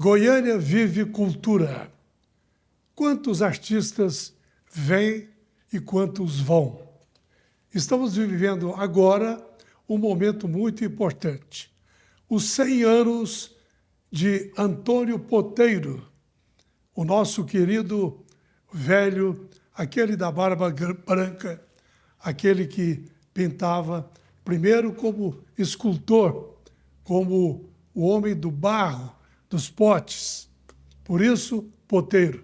Goiânia vive cultura. Quantos artistas vêm e quantos vão? Estamos vivendo agora um momento muito importante. Os 100 anos de Antônio Poteiro, o nosso querido velho, aquele da barba branca, aquele que pintava primeiro como escultor, como o homem do barro, dos potes, por isso Poteiro.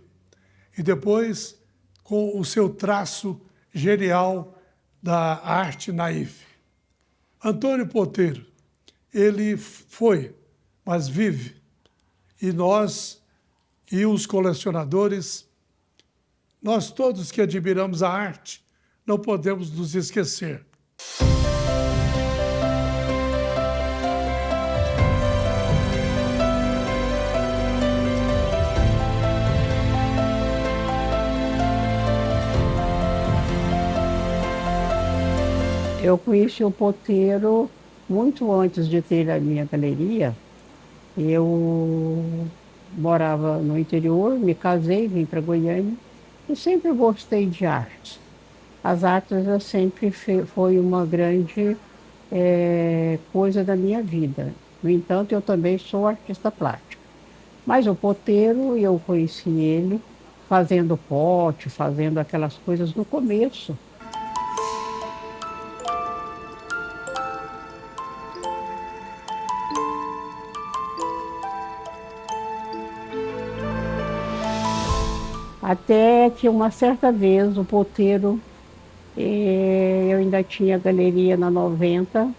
E depois com o seu traço genial da arte naif. Antônio Poteiro, ele foi, mas vive, e nós e os colecionadores, nós todos que admiramos a arte, não podemos nos esquecer. Eu conheci o Poteiro muito antes de ter a minha galeria. Eu morava no interior, me casei, vim para Goiânia e sempre gostei de arte. As artes eu sempre foi uma grande coisa da minha vida. No entanto, eu também sou artista plástica. Mas o Poteiro, eu conheci ele fazendo pote, fazendo aquelas coisas no começo. Até que uma certa vez o Poteiro, eu ainda tinha galeria na 90, o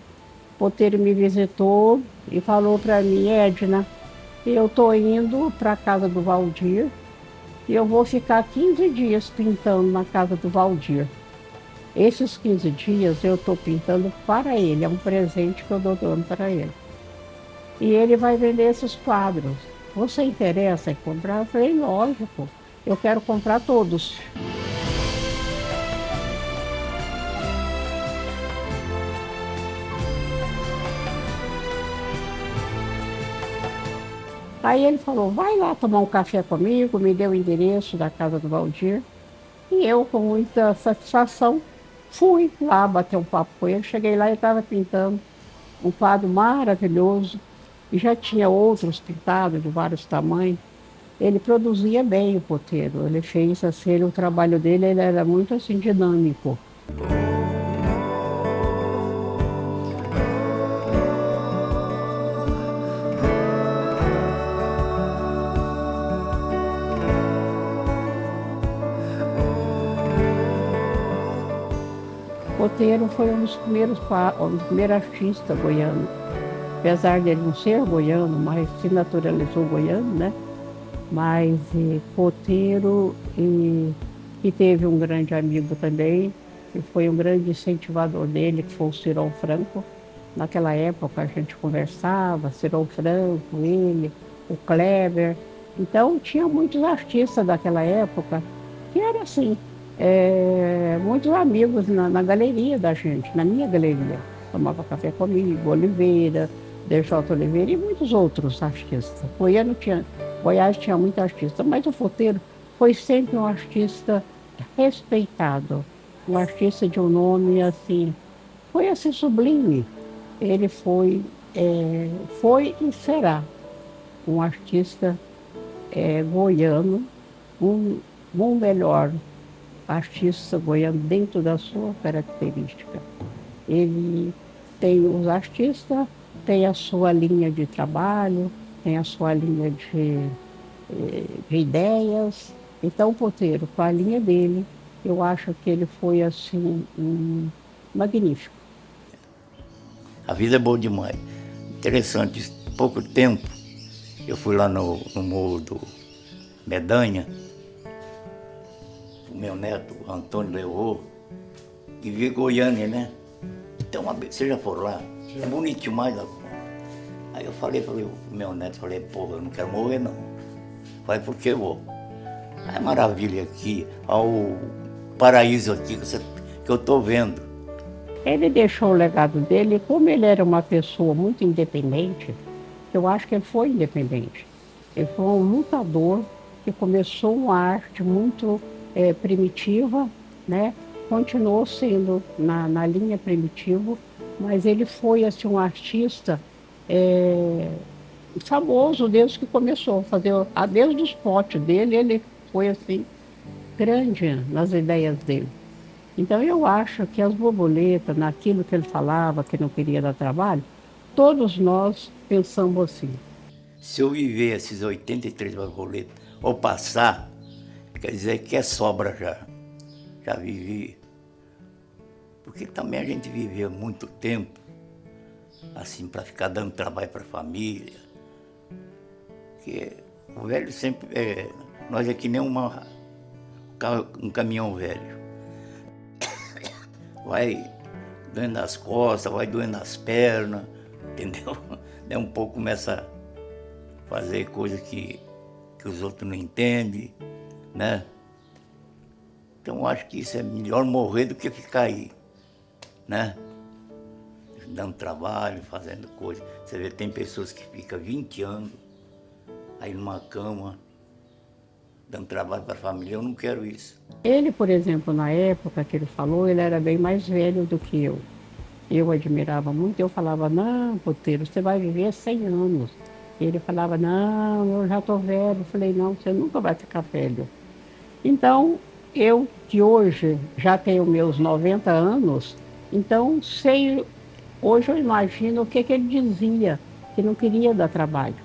Poteiro me visitou e falou para mim: Edna, eu estou indo para a casa do Valdir e eu vou ficar 15 dias pintando na casa do Valdir. Esses 15 dias eu estou pintando para ele, é um presente que eu estou dando para ele. E ele vai vender esses quadros. Você interessa em comprar? Eu falei, lógico. Eu quero comprar todos. Aí ele falou, vai lá tomar um café comigo, me deu o endereço da casa do Valdir. E eu, com muita satisfação, fui lá bater um papo com ele. Cheguei lá e estava pintando um quadro maravilhoso. E já tinha outros pintados de vários tamanhos. Ele produzia bem o Poteiro, ele fez assim, o trabalho dele ele era muito assim dinâmico. Poteiro foi um dos primeiros artistas goianos. Apesar de ele não ser goiano, mas se naturalizou goiano, né? Mas Poteiro, que teve um grande amigo também, que foi um grande incentivador dele, que foi o Cirão Franco. Naquela época a gente conversava, Cirão Franco, ele, o Kleber. Então tinha muitos artistas daquela época que eram assim, muitos amigos na galeria da gente, na minha galeria. Tomava café comigo, Oliveira, DJ Oliveira e muitos outros artistas. Goiás tinha muito artista, mas o Poteiro foi sempre um artista respeitado, um artista de um nome assim, foi assim sublime. Ele foi e será um artista goiano, um melhor artista goiano dentro da sua característica. Ele tem os artistas, tem a sua linha de trabalho, tem a sua linha de ideias. Então, o Poteiro, com a linha dele, eu acho que ele foi, assim, magnífico. A vida é boa demais. Interessante, pouco tempo, eu fui lá no Morro do Medanha, o meu neto, Antônio, levou, e vi Goiânia, né? Então, vocês já foram lá? É bonito demais lá. Aí eu falei pro meu neto, porra, eu não quero morrer não. Falei, por que eu vou? É maravilha aqui, olha o paraíso aqui que eu tô vendo. Ele deixou o legado dele, como ele era uma pessoa muito independente, eu acho que ele foi independente. Ele foi um lutador que começou uma arte muito primitiva, né? Continuou sendo na linha primitivo, mas ele foi assim, um artista famoso desde que começou a fazer, desde os potes dele, ele foi assim, grande nas ideias dele. Então eu acho que as borboletas, naquilo que ele falava, que não queria dar trabalho, todos nós pensamos assim. Se eu viver esses 83 borboletas, ou passar, quer dizer que é sobra já. Já vivi. Porque também a gente viveu muito tempo, assim, para ficar dando trabalho para a família. Porque o velho sempre, nós é que nem um caminhão velho. Vai doendo nas costas, vai doendo nas pernas, entendeu? Daí um pouco começa a fazer coisas que os outros não entendem, né? Então eu acho que isso é melhor morrer do que ficar aí, né? Dando trabalho, fazendo coisas. Você vê, tem pessoas que ficam 20 anos aí numa cama, dando trabalho para a família. Eu não quero isso. Ele, por exemplo, na época que ele falou, ele era bem mais velho do que eu. Eu admirava muito, eu falava, não, Poteiro, você vai viver 100 anos. E ele falava, não, eu já estou velho. Eu falei, não, você nunca vai ficar velho. Então, eu que hoje já tenho meus 90 anos, então sei, hoje eu imagino o que ele dizia, que não queria dar trabalho.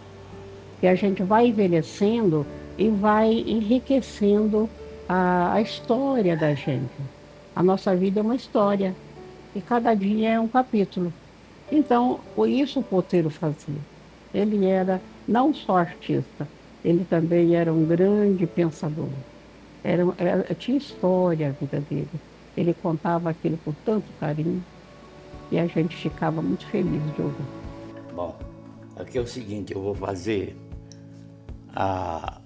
Que a gente vai envelhecendo e vai enriquecendo a história da gente. A nossa vida é uma história e cada dia é um capítulo. Então, isso o Poteiro fazia. Ele era não só artista, ele também era um grande pensador. Tinha história a vida dele. Ele contava aquilo com tanto carinho e a gente ficava muito feliz de ouvir. Bom, aqui é o seguinte, eu vou fazer a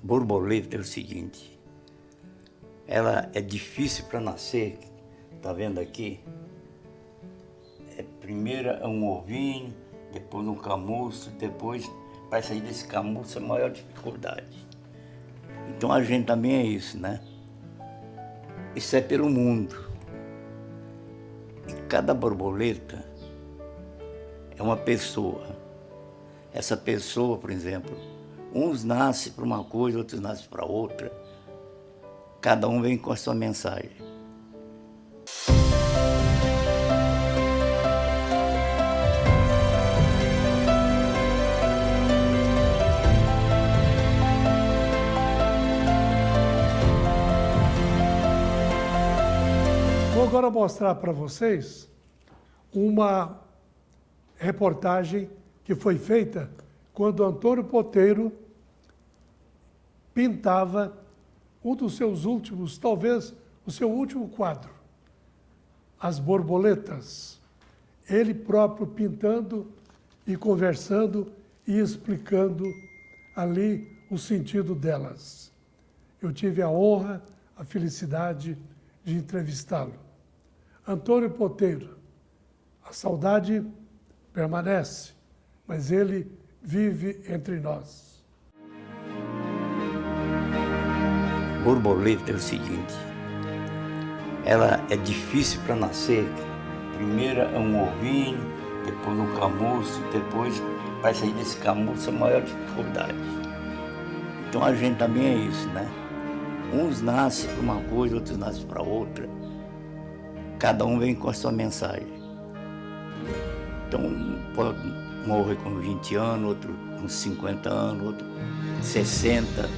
borboleta, é o seguinte, ela é difícil para nascer, tá vendo aqui? Primeiro é um ovinho, depois um camuço, depois para sair desse camuço é a maior dificuldade. Então a gente também é isso, né? Isso é pelo mundo. E cada borboleta é uma pessoa. Essa pessoa, por exemplo, uns nascem para uma coisa, outros nascem para outra. Cada um vem com a sua mensagem. Vou agora mostrar para vocês uma reportagem que foi feita quando Antônio Poteiro pintava um dos seus últimos, talvez o seu último quadro, As Borboletas. Ele próprio pintando e conversando e explicando ali o sentido delas. Eu tive a honra, a felicidade de entrevistá-lo. Antônio Poteiro, a saudade permanece, mas ele vive entre nós. Borboleta é o seguinte, ela é difícil para nascer. Primeiro é um ovinho, depois um camuço, depois para sair desse camuço é a maior dificuldade. Então a gente também é isso, né? Uns nascem para uma coisa, outros nascem para outra. Cada um vem com a sua mensagem. Então pode morrer com 20 anos, outro com 50 anos, outro 60.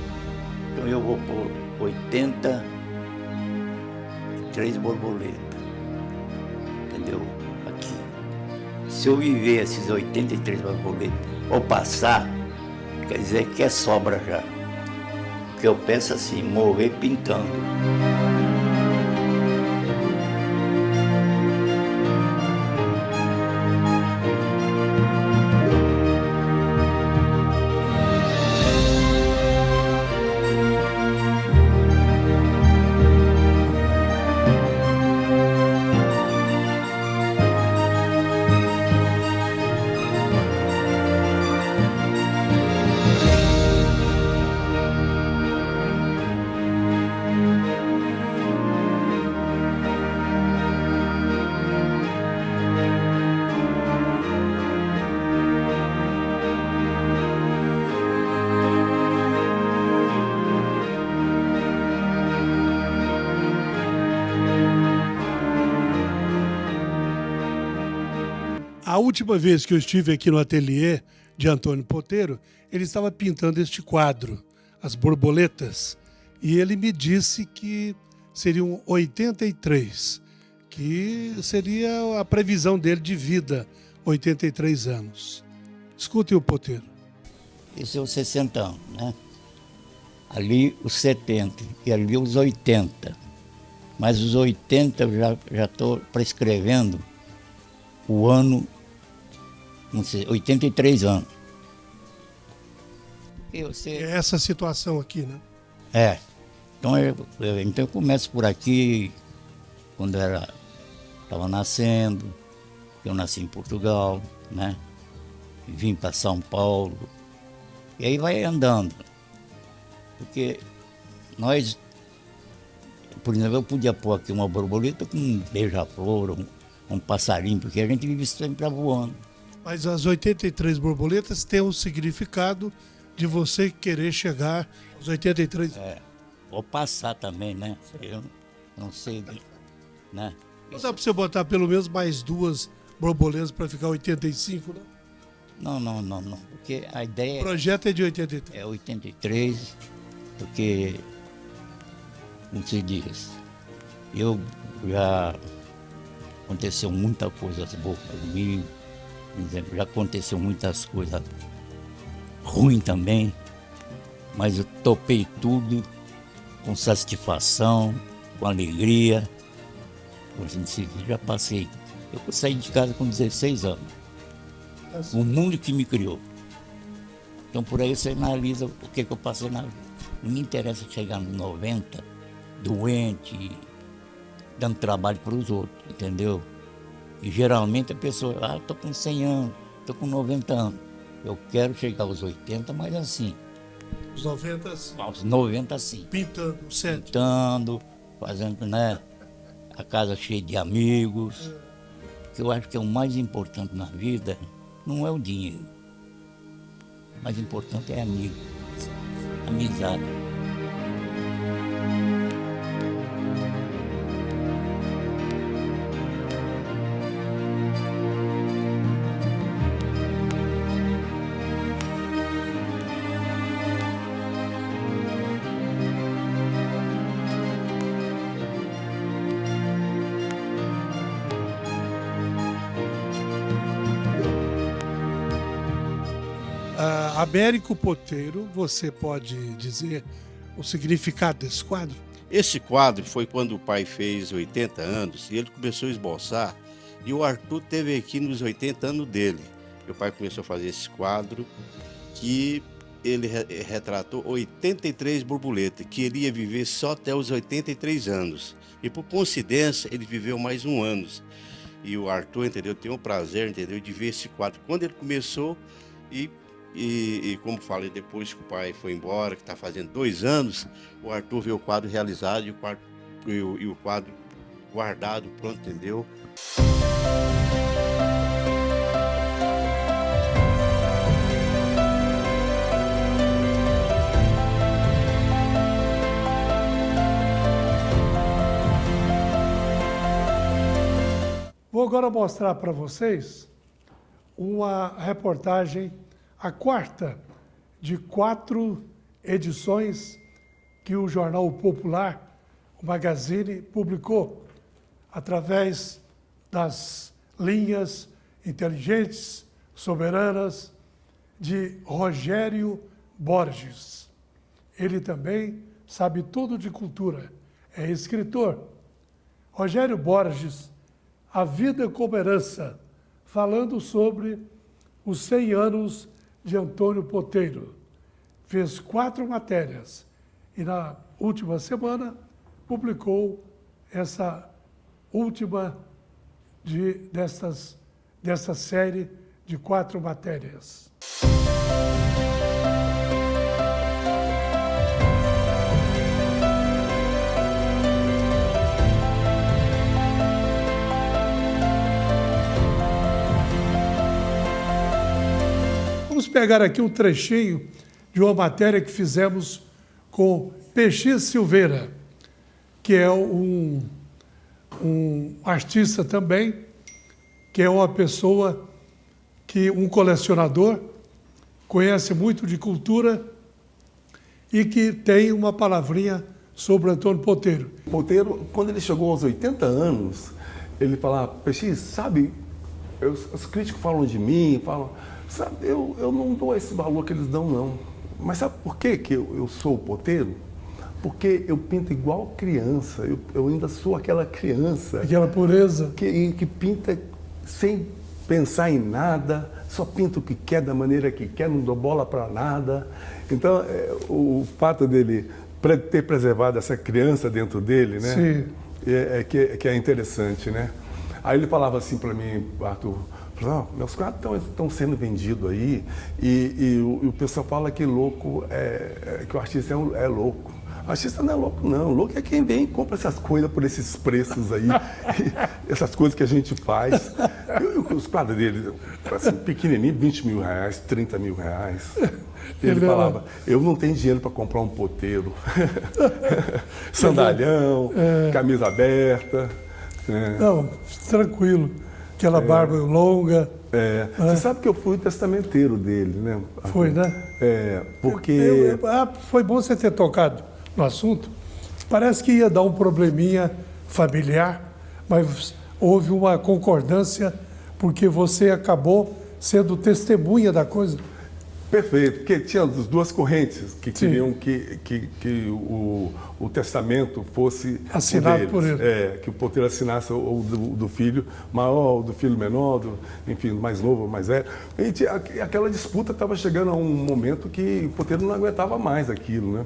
Então eu vou por 83 borboletas. Entendeu? Aqui. Se eu viver esses 83 borboletas ou passar, quer dizer que é sobra já. Porque eu penso assim, morrer pintando. A última vez que eu estive aqui no ateliê de Antônio Poteiro, ele estava pintando este quadro, As Borboletas, e ele me disse que seriam 83, que seria a previsão dele de vida, 83 anos. Escute o Poteiro. Esse é os 60 anos, né? Ali os 70 e ali os 80. Mas os 80 eu já estou prescrevendo o ano, não sei, 83 anos. É essa situação aqui, né? É. Então eu começo por aqui, quando estava nascendo, eu nasci em Portugal, né? Vim para São Paulo, e aí vai andando. Porque nós, por exemplo, eu podia pôr aqui uma borboleta com um beija-flor, um passarinho, porque a gente vive sempre voando. Mas as 83 borboletas têm um significado de você querer chegar aos 83. Ou passar também, né? Eu não sei, né? Não dá para você botar pelo menos mais 2 borboletas para ficar 85, não? Não. Porque a ideia O projeto é de 83. é 83, porque, como se diz, aconteceu muita coisa boa comigo, por exemplo, já aconteceu muitas coisas ruins também, mas eu topei tudo com satisfação, com alegria. Já passei. Eu saí de casa com 16 anos. O mundo que me criou. Então por aí você analisa o que eu passei na vida. Não me interessa chegar nos 90, doente, dando trabalho para os outros, entendeu? E geralmente a pessoa, estou com 100 anos, estou com 90 anos. Eu quero chegar aos 80, mas assim. Os 90 assim. Aos 90 assim. Pintando, certo? Pintando, fazendo, né? A casa cheia de amigos. Que eu acho que é o mais importante na vida, não é o dinheiro. O mais importante é amigo. Amizade. Américo Poteiro, você pode dizer o significado desse quadro? Esse quadro foi quando o pai fez 80 anos e ele começou a esboçar, e o Arthur teve aqui nos 80 anos dele. Meu pai começou a fazer esse quadro que ele retratou 83 borboletas, que ele ia viver só até os 83 anos. E por coincidência, ele viveu mais um ano. E o Arthur, entendeu, tem o prazer, entendeu, de ver esse quadro. Quando ele começou e como falei, depois que o pai foi embora, que está fazendo 2 anos, o Arthur viu o quadro realizado e o quadro guardado, pronto, entendeu? Vou agora mostrar para vocês uma reportagem, a quarta de 4 edições que o Jornal Popular, o Magazine, publicou através das linhas inteligentes, soberanas, de Rogério Borges. Ele também sabe tudo de cultura, é escritor. Rogério Borges, A Vida como Herança, falando sobre os 100 anos de Antônio Poteiro. Fez 4 matérias e na última semana publicou essa última dessa série de 4 matérias. Vamos pegar aqui um trechinho de uma matéria que fizemos com Peixes Silveira, que é um artista também, que é uma pessoa que um colecionador conhece muito de cultura e que tem uma palavrinha sobre Antônio Poteiro. Poteiro, quando ele chegou aos 80 anos, ele falava, Peixes, sabe, os críticos falam de mim, falam, sabe, eu não dou esse valor que eles dão, não. Mas sabe por que eu sou o Poteiro? Porque eu pinto igual criança, eu ainda sou aquela criança. Aquela pureza. Que pinta sem pensar em nada, só pinta o que quer, da maneira que quer, não dou bola para nada. Então, o fato dele ter preservado essa criança dentro dele, né? Sim. Que é interessante, né? Aí ele falava assim para mim, Arthur, meus quadros estão sendo vendidos aí e o pessoal fala que louco que o artista é louco. O artista não é louco, não. Louco é quem vem e compra essas coisas por esses preços aí, essas coisas que a gente faz. Os quadros dele, assim, pequenininho, 20 mil reais, 30 mil reais. Ele falava, eu não tenho dinheiro para comprar um poteiro. Sandalhão, camisa aberta. Não, tranquilo. Aquela barba longa. Você sabe que eu fui o testamenteiro dele, né? Foi, né? Porque... foi bom você ter tocado no assunto. Parece que ia dar um probleminha familiar, mas houve uma concordância porque você acabou sendo testemunha da coisa. Perfeito, porque tinha as duas correntes que queriam que o testamento fosse assinado por ele. Que o Poteiro assinasse ou do filho maior, ou do filho menor, enfim, mais novo ou mais velho. E aquela disputa estava chegando a um momento que o Poteiro não aguentava mais aquilo, né?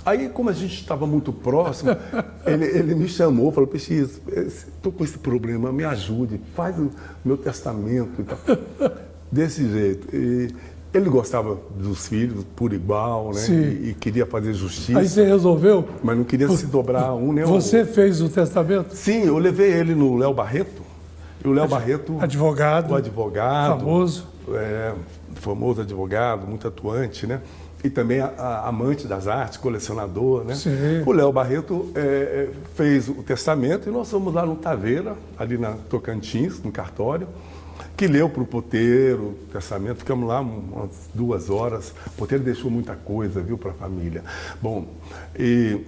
Aí, como a gente estava muito próximo, ele me chamou, falou, Peixe, estou com esse problema, me ajude, faz o meu testamento e tal. Desse jeito. E ele gostava dos filhos por igual, né? E queria fazer justiça. Aí você resolveu? Mas não queria se dobrar um nem o outro. Você fez o testamento? Sim, eu levei ele no Léo Barreto. E o Léo Barreto... Advogado. O advogado. Famoso. Famoso advogado, muito atuante, né? E também amante das artes, colecionador, né? Sim. O Léo Barreto fez o testamento e nós fomos lá no Taveira, ali na Tocantins, no cartório, que leu para o Poteiro o testamento. Ficamos lá umas 2 horas. O Poteiro deixou muita coisa, viu, para a família. Bom, e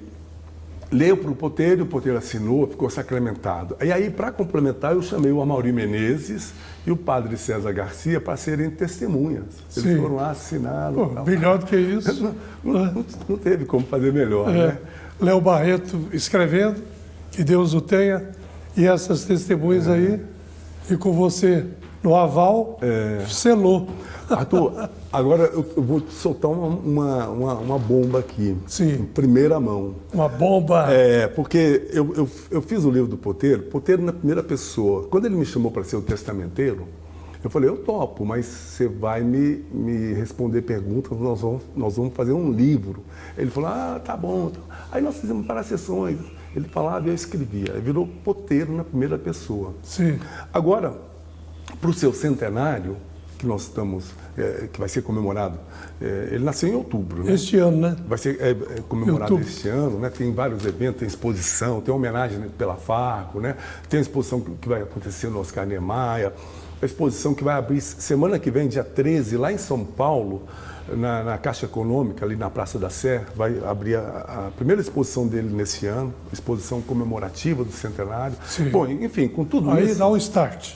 leu para o Poteiro assinou, ficou sacramentado. E aí, para complementar, eu chamei o Amaury Menezes e o padre César Garcia para serem testemunhas. Eles foram lá, assinaram. Melhor do que isso. Não teve como fazer melhor, né? Léo Barreto escrevendo, que Deus o tenha, e essas testemunhas aí, e com você no aval, selou. Arthur, agora eu vou soltar uma bomba aqui. Sim. Em primeira mão. Uma bomba. Porque eu fiz o livro do Poteiro na primeira pessoa. Quando ele me chamou para ser o testamenteiro, eu falei, eu topo, mas você vai me responder perguntas, nós vamos fazer um livro. Ele falou, tá bom. Aí nós fizemos várias sessões. Ele falava e eu escrevia. Aí virou Poteiro na primeira pessoa. Sim. Agora, para o seu centenário, que nós estamos, que vai ser comemorado, ele nasceu em outubro, né? Este ano, né? Vai ser comemorado este ano, né? Tem vários eventos, tem exposição, tem homenagem pela Farco, né? Tem a exposição que vai acontecer no Oscar Niemeyer, a exposição que vai abrir semana que vem, dia 13, lá em São Paulo, na Caixa Econômica, ali na Praça da Sé, vai abrir a primeira exposição dele nesse ano, exposição comemorativa do centenário. Sim. Bom, enfim, com tudo aí isso... Aí dá um start.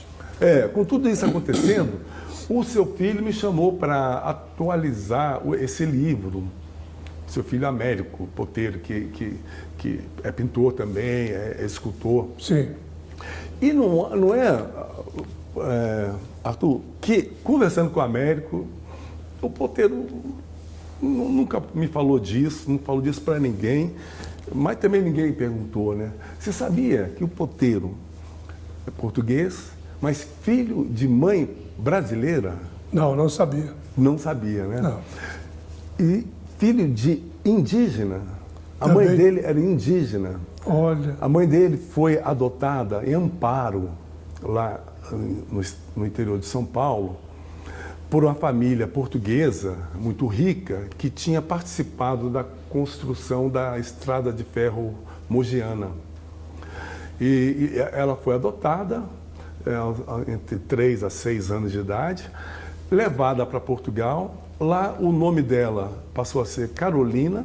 Com tudo isso acontecendo, o seu filho me chamou para atualizar esse livro. Seu filho Américo Poteiro, que é pintor também, é escultor. Sim. E não é, Arthur, que conversando com o Américo, o Poteiro nunca me falou disso, não falou disso para ninguém, mas também ninguém perguntou, né? Você sabia que o Poteiro é português, mas filho de mãe brasileira? Não sabia. Não sabia, né? Não. E filho de indígena. A Também. mãe dele era indígena. Olha. A mãe dele foi adotada em Amparo, lá no interior de São Paulo, por uma família portuguesa muito rica que tinha participado da construção da estrada de ferro mogiana. E ela foi adotada entre 3 a 6 anos de idade, levada para Portugal. Lá o nome dela passou a ser Carolina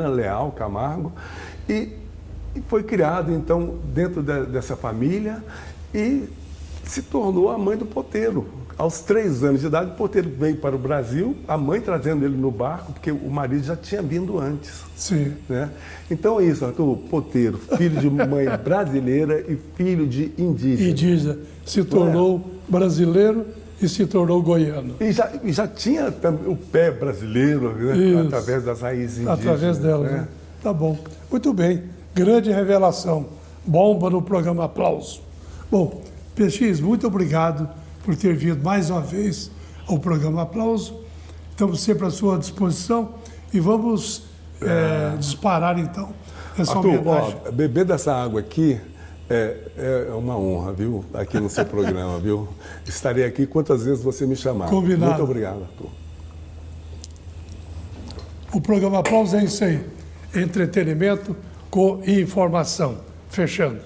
Leal Camargo, e foi criado então dentro dessa família e se tornou a mãe do Poteiro. Aos 3 anos de idade, o Poteiro veio para o Brasil, a mãe trazendo ele no barco, porque o marido já tinha vindo antes. Sim. Né? Então é isso, Arthur. Poteiro, filho de mãe brasileira e filho de indígena. Indígena. Se tornou brasileiro e se tornou goiano. E já tinha também o pé brasileiro, né? Através das raízes indígenas. Através dela, né? Tá bom. Muito bem. Grande revelação. Bomba no programa Aplauso. Bom, PX, muito obrigado por ter vindo mais uma vez ao programa Aplauso. Estamos sempre à sua disposição e vamos disparar então essa homenagem. Ó, beber dessa água aqui é uma honra, viu? Aqui no seu programa, viu? Estarei aqui quantas vezes você me chamar. Combinado. Muito obrigado, Arthur. O programa Aplauso é isso aí. Entretenimento com informação. Fechando.